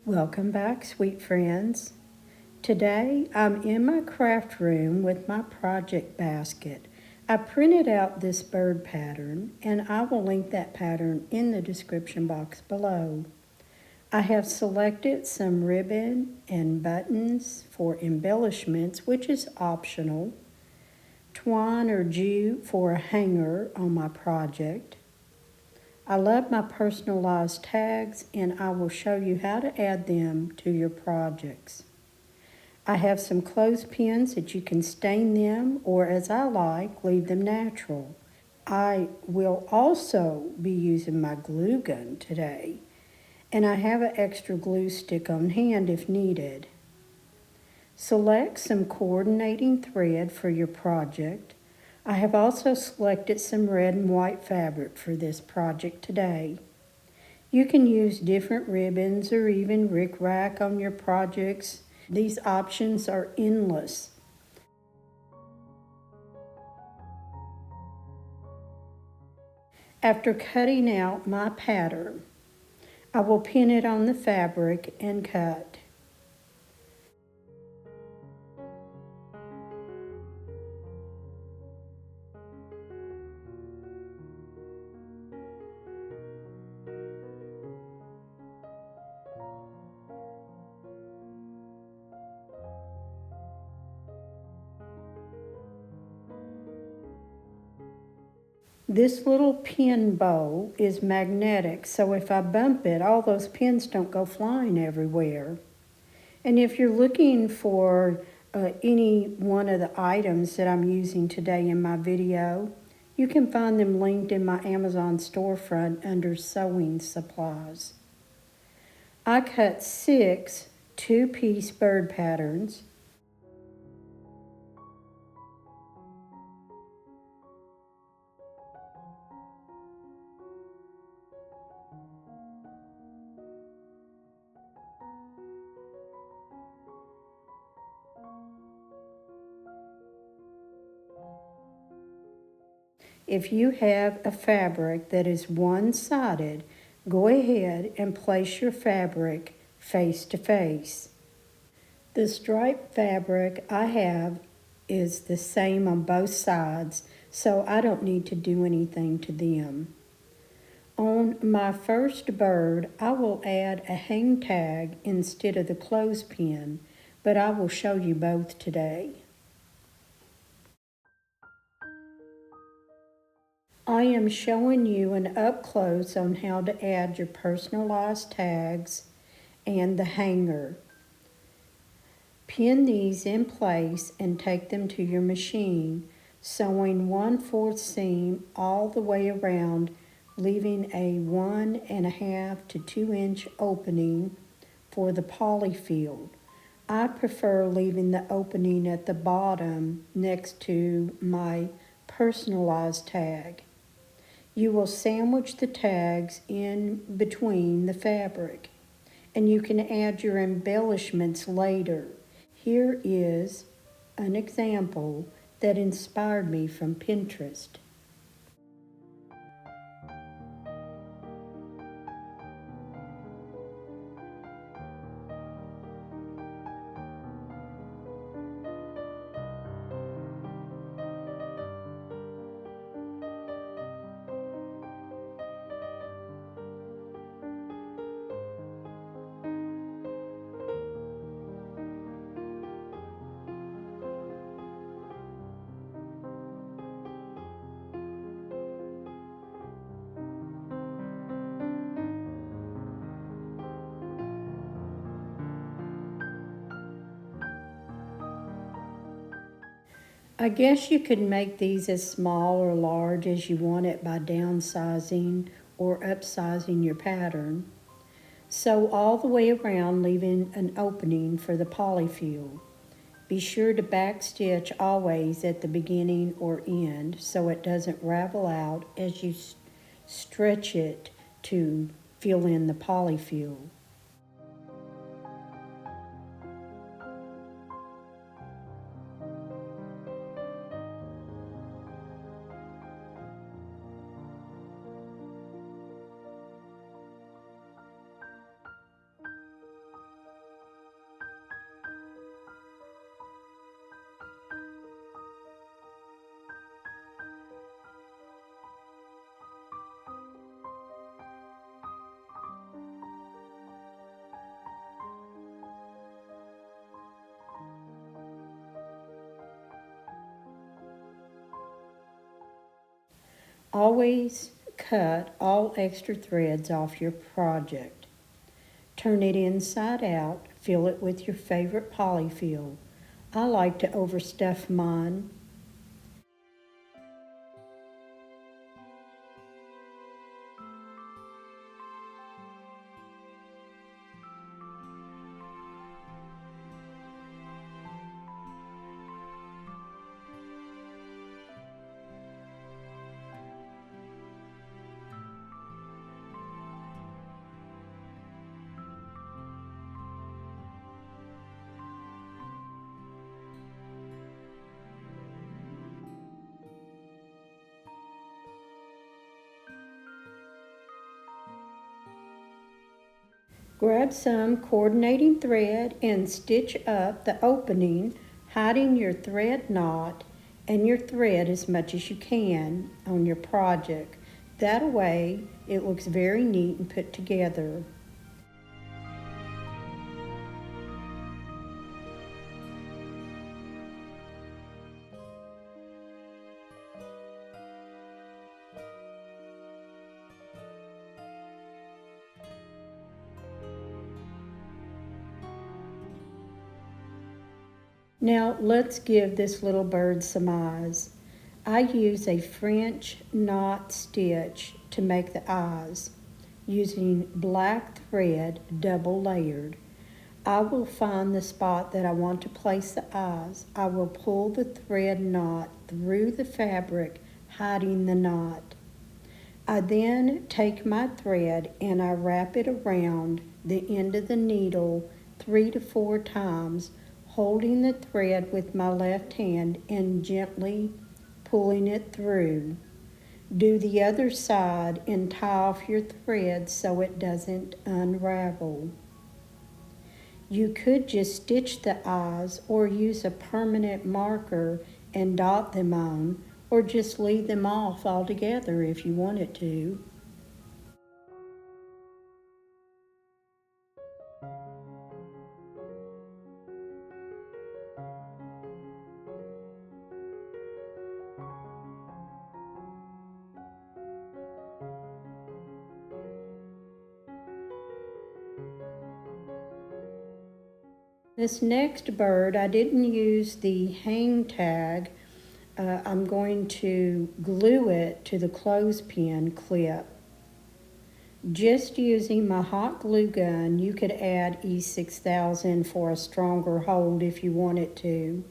Welcome back, sweet friends. Today I'm in my craft room with my project basket. I printed out this bird pattern and I will link that pattern in the description box below. I have selected some ribbon and buttons for embellishments, which is optional, twine or jute for a hanger on my project. I love my personalized tags and I will show you how to add them to your projects. I have some clothespins that you can stain them or, as I like, leave them natural. I will also be using my glue gun today, and I have an extra glue stick on hand if needed. Select some coordinating thread for your project. I have also selected some red and white fabric for this project today. You can use different ribbons or even rickrack on your projects. These options are endless. After cutting out my pattern, I will pin it on the fabric and cut. This little pin bow is magnetic, so if I bump it, all those pins don't go flying everywhere. And if you're looking for any one of the items that I'm using today in my video, you can find them linked in my Amazon storefront under sewing supplies. I cut 6 two-piece bird patterns. If you have a fabric that is one-sided, go ahead and place your fabric face to face. The striped fabric I have is the same on both sides, so I don't need to do anything to them. On my first bird, I will add a hang tag instead of the clothespin, but I will show you both today. I am showing you an up close on how to add your personalized tags and the hanger. Pin these in place and take them to your machine, sewing 1/4 seam all the way around, leaving a 1.5 to 2 inch opening for the polyfield. I prefer leaving the opening at the bottom next to my personalized tag. You will sandwich the tags in between the fabric, and you can add your embellishments later. Here is an example that inspired me from Pinterest. I guess you could make these as small or large as you want it by downsizing or upsizing your pattern. Sew all the way around, leaving an opening for the polyfield. Be sure to backstitch always at the beginning or end so it doesn't ravel out as you stretch it to fill in the polyfield. Always cut all extra threads off your project. Turn it inside out, fill it with your favorite polyfill. I like to overstuff mine. Grab some coordinating thread and stitch up the opening, hiding your thread knot and your thread as much as you can on your project. That way it looks very neat and put together. Now let's give this little bird some eyes. I use a French knot stitch to make the eyes using black thread double layered. I will find the spot that I want to place the eyes. I will pull the thread knot through the fabric, hiding the knot. I then take my thread and I wrap it around the end of the needle 3 to 4 times, holding the thread with my left hand and gently pulling it through. Do the other side and tie off your thread so it doesn't unravel. You could just stitch the eyes or use a permanent marker and dot them on, or just leave them off altogether if you wanted to. This next bird, I didn't use the hang tag. I'm going to glue it to the clothespin clip. Just using my hot glue gun, you could add E6000 for a stronger hold if you wanted to.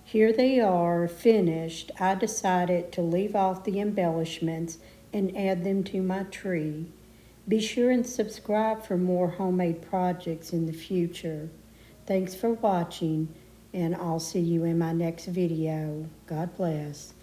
Here they are, finished. I decided to leave off the embellishments and add them to my tree. Be sure and subscribe for more homemade projects in the future. Thanks for watching, and I'll see you in my next video. God bless.